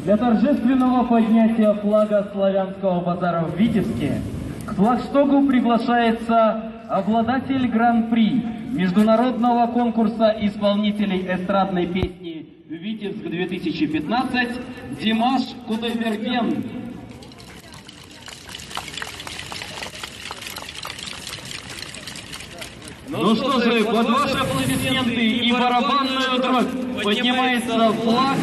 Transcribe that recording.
Для торжественного поднятия флага славянского базара в Витебске к флагштогу приглашается обладатель гран-при международного конкурса исполнителей эстрадной песни «Витебск-2015» Димаш Кудайберген. Ну что же, под ваши аплодисменты и барабанную дробь поднимается флаг